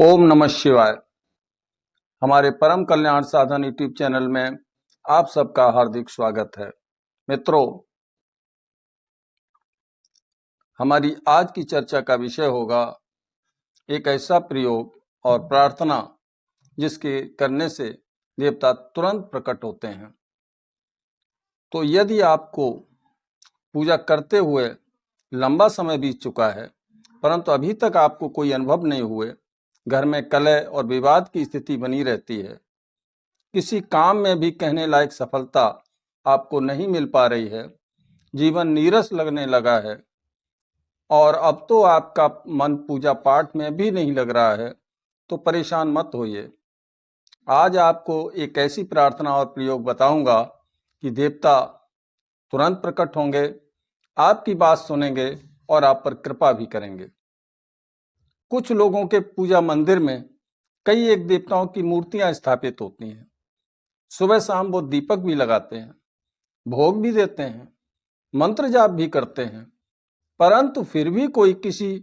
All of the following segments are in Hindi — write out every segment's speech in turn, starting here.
ओम नमः शिवाय। हमारे परम कल्याण साधन यूट्यूब चैनल में आप सबका हार्दिक स्वागत है। मित्रों, हमारी आज की चर्चा का विषय होगा एक ऐसा प्रयोग और प्रार्थना जिसके करने से देवता तुरंत प्रकट होते हैं। तो यदि आपको पूजा करते हुए लंबा समय बीत चुका है परंतु अभी तक आपको कोई अनुभव नहीं हुए, घर में कलह और विवाद की स्थिति बनी रहती है, किसी काम में भी कहने लायक सफलता आपको नहीं मिल पा रही है, जीवन नीरस लगने लगा है और अब तो आपका मन पूजा पाठ में भी नहीं लग रहा है, तो परेशान मत होइए। आज आपको एक ऐसी प्रार्थना और प्रयोग बताऊंगा कि देवता तुरंत प्रकट होंगे, आपकी बात सुनेंगे और आप पर कृपा भी करेंगे। कुछ लोगों के पूजा मंदिर में कई एक देवताओं की मूर्तियां स्थापित होती हैं। सुबह शाम वो दीपक भी लगाते हैं, भोग भी देते हैं, मंत्र जाप भी करते हैं, परंतु फिर भी कोई किसी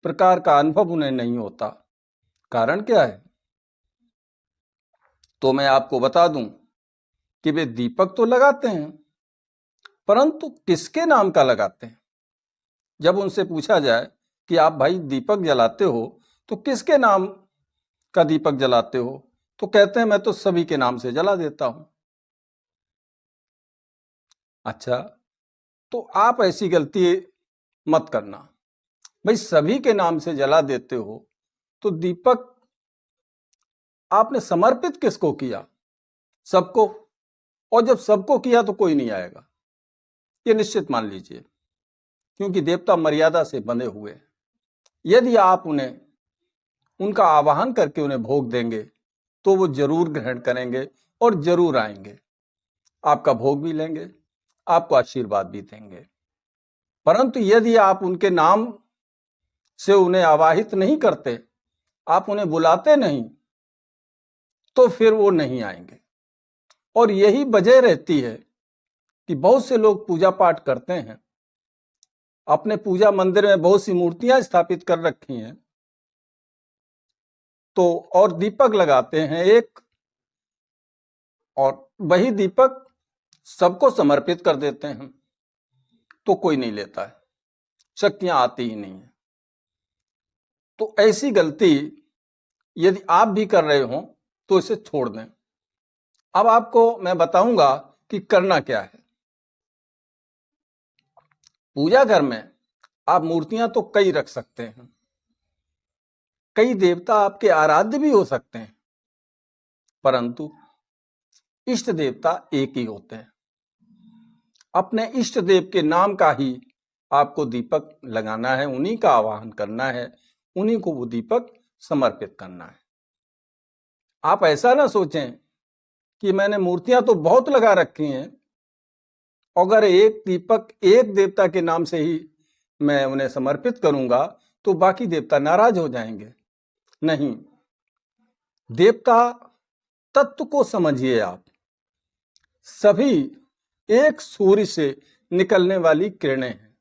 प्रकार का अनुभव उन्हें नहीं होता। कारण क्या है? तो मैं आपको बता दूं कि वे दीपक तो लगाते हैं, परंतु किसके नाम का लगाते हैं। जब उनसे पूछा जाए कि आप भाई दीपक जलाते हो तो किसके नाम का दीपक जलाते हो, तो कहते हैं मैं तो सभी के नाम से जला देता हूं। अच्छा, तो आप ऐसी गलती मत करना। भाई सभी के नाम से जला देते हो तो दीपक आपने समर्पित किसको किया? सबको। और जब सबको किया तो कोई नहीं आएगा, ये निश्चित मान लीजिए, क्योंकि देवता मर्यादा से बंधे हुए हैं। यदि आप उन्हें उनका आवाहन करके उन्हें भोग देंगे तो वो जरूर ग्रहण करेंगे और जरूर आएंगे, आपका भोग भी लेंगे, आपको आशीर्वाद भी देंगे। परंतु यदि आप उनके नाम से उन्हें आवाहित नहीं करते, आप उन्हें बुलाते नहीं, तो फिर वो नहीं आएंगे। और यही वजह रहती है कि बहुत से लोग पूजा पाठ करते हैं, अपने पूजा मंदिर में बहुत सी मूर्तियां स्थापित कर रखी हैं, तो और दीपक लगाते हैं एक, और वही दीपक सबको समर्पित कर देते हैं, तो कोई नहीं लेता है, शक्तियां आती ही नहीं है। तो ऐसी गलती यदि आप भी कर रहे हो तो इसे छोड़ दें। अब आपको मैं बताऊंगा कि करना क्या है। पूजा घर में आप मूर्तियां तो कई रख सकते हैं, कई देवता आपके आराध्य भी हो सकते हैं, परंतु इष्ट देवता एक ही होते हैं। अपने इष्ट देव के नाम का ही आपको दीपक लगाना है, उन्हीं का आवाहन करना है, उन्हीं को वो दीपक समर्पित करना है। आप ऐसा ना सोचें कि मैंने मूर्तियां तो बहुत लगा रखी हैं, अगर एक दीपक एक देवता के नाम से ही मैं उन्हें समर्पित करूंगा तो बाकी देवता नाराज हो जाएंगे। नहीं, देवता तत्व को समझिए आप। सभी एक सूर्य से निकलने वाली किरणें हैं।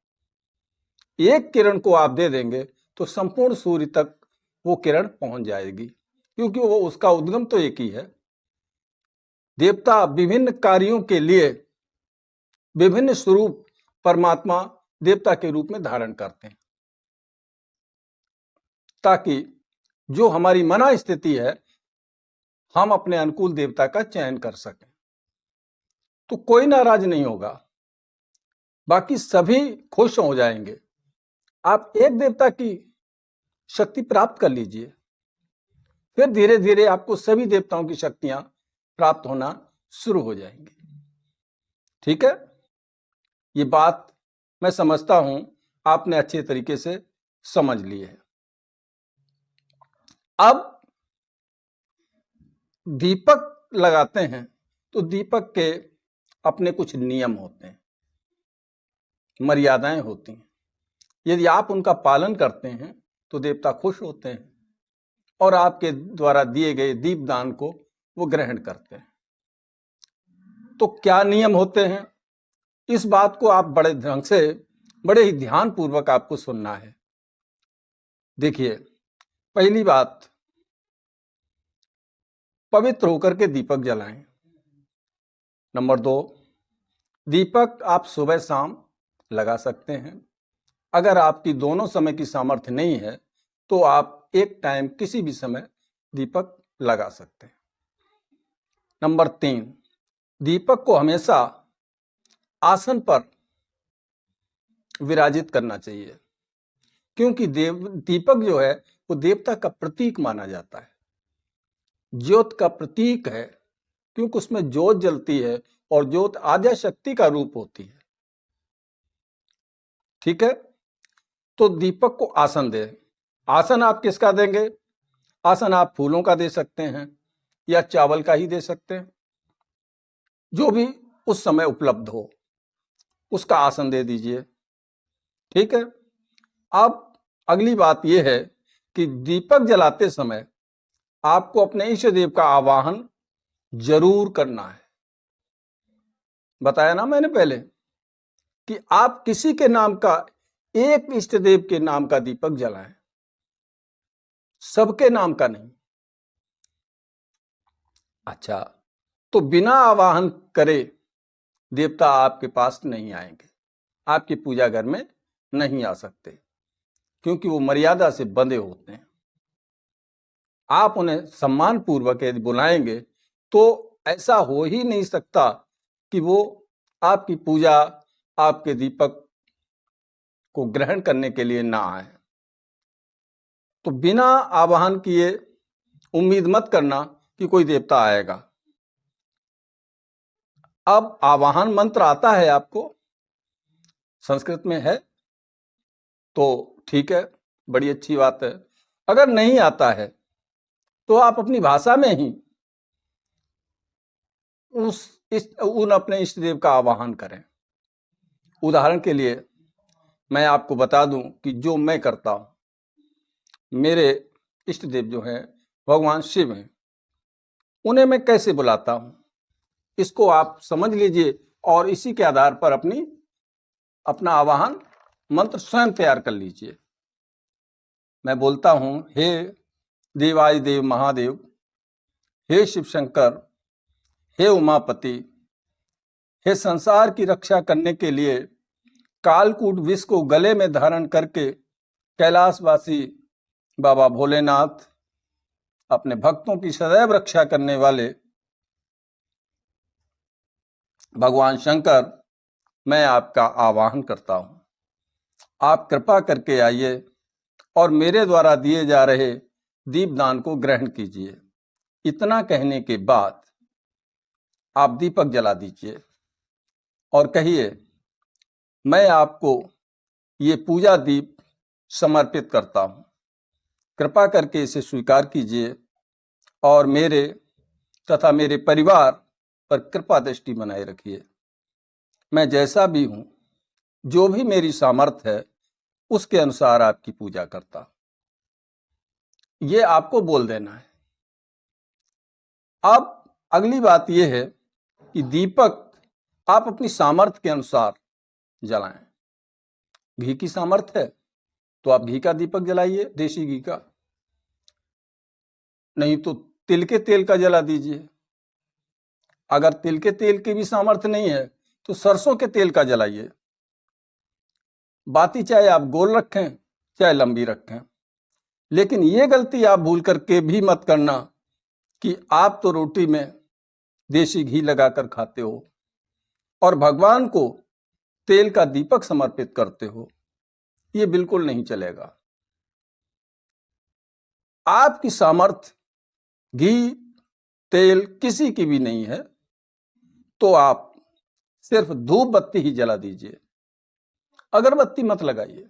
एक किरण को आप दे देंगे तो संपूर्ण सूर्य तक वो किरण पहुंच जाएगी, क्योंकि वो उसका उद्गम तो एक ही है। देवता विभिन्न कार्यों के लिए विभिन्न स्वरूप परमात्मा देवता के रूप में धारण करते हैं, ताकि जो हमारी मना स्थिति है हम अपने अनुकूल देवता का चयन कर सकें। तो कोई नाराज नहीं होगा, बाकी सभी खुश हो जाएंगे। आप एक देवता की शक्ति प्राप्त कर लीजिए, फिर धीरे धीरे आपको सभी देवताओं की शक्तियां प्राप्त होना शुरू हो जाएंगी। ठीक है, ये बात मैं समझता हूं आपने अच्छे तरीके से समझ ली है। अब दीपक लगाते हैं तो दीपक के अपने कुछ नियम होते हैं, मर्यादाएं होती हैं। यदि आप उनका पालन करते हैं तो देवता खुश होते हैं और आपके द्वारा दिए गए दीपदान को वो ग्रहण करते हैं। तो क्या नियम होते हैं, इस बात को आप बड़े ढंग से, बड़े ही ध्यान पूर्वक आपको सुनना है। देखिए, पहली बात, पवित्र होकर के दीपक जलाएं। नंबर 2, दीपक आप सुबह शाम लगा सकते हैं। अगर आपकी दोनों समय की सामर्थ्य नहीं है तो आप एक टाइम किसी भी समय दीपक लगा सकते हैं। नंबर 3, दीपक को हमेशा आसन पर विराजित करना चाहिए, क्योंकि दीपक जो है वो देवता का प्रतीक माना जाता है, ज्योत का प्रतीक है, क्योंकि उसमें ज्योत जलती है और ज्योत आद्या शक्ति का रूप होती है। ठीक है, तो दीपक को आसन दे। आसन आप किसका देंगे? आसन आप फूलों का दे सकते हैं या चावल का ही दे सकते हैं, जो भी उस समय उपलब्ध हो उसका आसन दे दीजिए। ठीक है, अब अगली बात यह है कि दीपक जलाते समय आपको अपने इष्ट देव का आवाहन जरूर करना है। बताया ना मैंने पहले कि आप किसी के नाम का, एक इष्ट देव के नाम का दीपक जलाएं, सबके नाम का नहीं। अच्छा, तो बिना आवाहन करे देवता आपके पास नहीं आएंगे, आपकी पूजा घर में नहीं आ सकते, क्योंकि वो मर्यादा से बंधे होते हैं। आप उन्हें सम्मान पूर्वक यदि बुलाएंगे तो ऐसा हो ही नहीं सकता कि वो आपकी पूजा, आपके दीपक को ग्रहण करने के लिए ना आए। तो बिना आवाहन किए उम्मीद मत करना कि कोई देवता आएगा। अब आवाहन मंत्र आता है आपको, संस्कृत में है तो ठीक है, बड़ी अच्छी बात है। अगर नहीं आता है तो आप अपनी भाषा में ही उन अपने इष्ट देव का आवाहन करें। उदाहरण के लिए मैं आपको बता दूं कि जो मैं करता हूं, मेरे इष्ट देव जो हैं भगवान शिव हैं, उन्हें मैं कैसे बुलाता हूं इसको आप समझ लीजिए और इसी के आधार पर अपना आवाहन मंत्र स्वयं तैयार कर लीजिए। मैं बोलता हूं, हे देवादिदेव महादेव, हे शिव शंकर, हे उमापति, हे संसार की रक्षा करने के लिए कालकूट विष को गले में धारण करके कैलाशवासी बाबा भोलेनाथ, अपने भक्तों की सदैव रक्षा करने वाले भगवान शंकर, मैं आपका आवाहन करता हूं। आप कृपा करके आइए और मेरे द्वारा दिए जा रहे दीपदान को ग्रहण कीजिए। इतना कहने के बाद आप दीपक जला दीजिए और कहिए, मैं आपको ये पूजा दीप समर्पित करता हूं, कृपा करके इसे स्वीकार कीजिए और मेरे तथा मेरे परिवार पर कृपा दृष्टि बनाए रखिए। मैं जैसा भी हूं, जो भी मेरी सामर्थ्य है उसके अनुसार आपकी पूजा करता। ये आपको बोल देना है। अब अगली बात यह है कि दीपक आप अपनी सामर्थ्य के अनुसार जलाएं। घी की सामर्थ्य है तो आप घी का दीपक जलाइए, देसी घी का, नहीं तो तिल के तेल का जला दीजिए। अगर तिल के तेल की भी सामर्थ्य नहीं है तो सरसों के तेल का जलाइए। बाती चाहे आप गोल रखें चाहे लंबी रखें, लेकिन ये गलती आप भूल करके भी मत करना कि आप तो रोटी में देसी घी लगाकर खाते हो और भगवान को तेल का दीपक समर्पित करते हो। ये बिल्कुल नहीं चलेगा। आपकी सामर्थ्य घी तेल किसी की भी नहीं है तो आप सिर्फ धूप बत्ती ही जला दीजिए, अगरबत्ती मत लगाइए,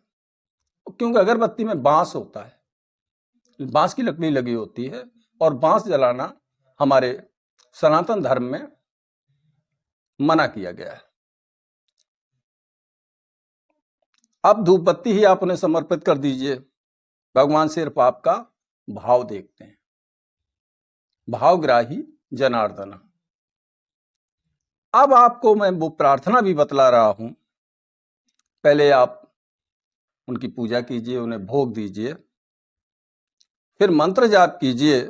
क्योंकि अगरबत्ती में बांस होता है, बांस की लकड़ी लगी होती है और बांस जलाना हमारे सनातन धर्म में मना किया गया है। अब धूप बत्ती ही आप उन्हें समर्पित कर दीजिए। भगवान सिर्फ आपका भाव देखते हैं। भावग्राही जनार्दन। अब आपको मैं वो प्रार्थना भी बतला रहा हूं। पहले आप उनकी पूजा कीजिए, उन्हें भोग दीजिए, फिर मंत्र जाप कीजिए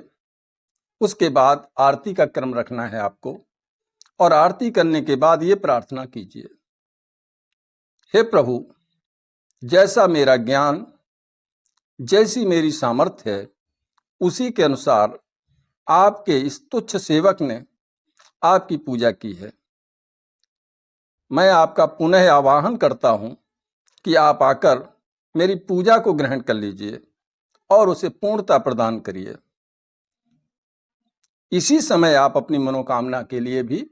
उसके बाद आरती का क्रम रखना है आपको, और आरती करने के बाद ये प्रार्थना कीजिए, हे प्रभु, जैसा मेरा ज्ञान, जैसी मेरी सामर्थ्य है, उसी के अनुसार आपके इस तुच्छ सेवक ने आपकी पूजा की है। मैं आपका पुनः आवाहन करता हूं कि आप आकर मेरी पूजा को ग्रहण कर लीजिए और उसे पूर्णता प्रदान करिए। इसी समय आप अपनी मनोकामना के लिए भी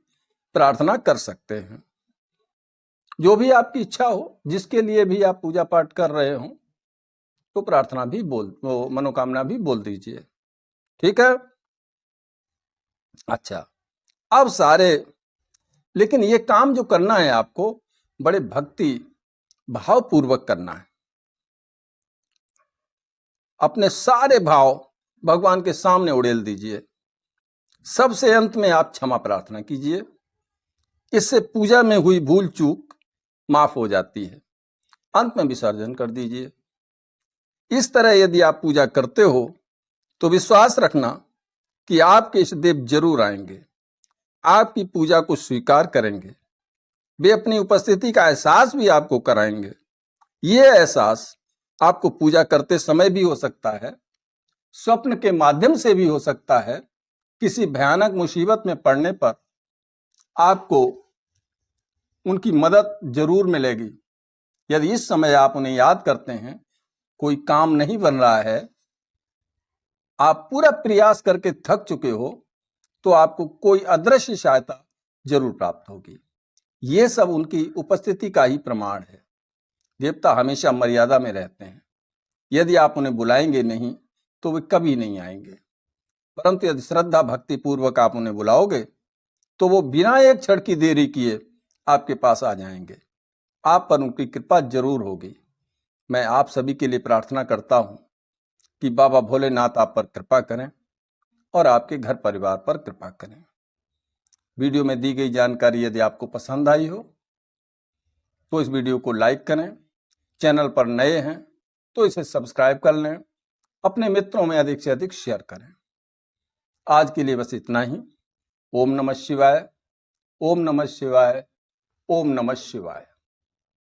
प्रार्थना कर सकते हैं। जो भी आपकी इच्छा हो, जिसके लिए भी आप पूजा पाठ कर रहे हो, तो प्रार्थना भी मनोकामना भी बोल दीजिए। ठीक है? अच्छा, अब लेकिन ये काम जो करना है आपको बड़े भक्ति भावपूर्वक करना है। अपने सारे भाव भगवान के सामने उड़ेल दीजिए। सबसे अंत में आप क्षमा प्रार्थना कीजिए। इससे पूजा में हुई भूल चूक माफ हो जाती है। अंत में विसर्जन कर दीजिए। इस तरह यदि आप पूजा करते हो तो विश्वास रखना कि आपके इष्ट देव जरूर आएंगे, आपकी पूजा को स्वीकार करेंगे। वे अपनी उपस्थिति का एहसास भी आपको कराएंगे। ये एहसास आपको पूजा करते समय भी हो सकता है, स्वप्न के माध्यम से भी हो सकता है, किसी भयानक मुसीबत में पड़ने पर आपको उनकी मदद जरूर मिलेगी। यदि इस समय आप उन्हें याद करते हैं, कोई काम नहीं बन रहा है, आप पूरा प्रयास करके थक चुके हो, तो आपको कोई अदृश्य सहायता जरूर प्राप्त होगी। ये सब उनकी उपस्थिति का ही प्रमाण है। देवता हमेशा मर्यादा में रहते हैं। यदि आप उन्हें बुलाएंगे नहीं तो वे कभी नहीं आएंगे, परंतु यदि श्रद्धा भक्ति पूर्वक आप उन्हें बुलाओगे तो वो बिना एक क्षण की देरी किए आपके पास आ जाएंगे। आप पर उनकी कृपा जरूर होगी। मैं आप सभी के लिए प्रार्थना करता हूं कि बाबा भोलेनाथ आप पर कृपा करें और आपके घर परिवार पर कृपा करें। वीडियो में दी गई जानकारी यदि आपको पसंद आई हो तो इस वीडियो को लाइक करें। चैनल पर नए हैं तो इसे सब्सक्राइब कर लें। अपने मित्रों में अधिक से अधिक शेयर करें। आज के लिए बस इतना ही। ओम नमः शिवाय, ओम नमः शिवाय, ओम नमः शिवाय।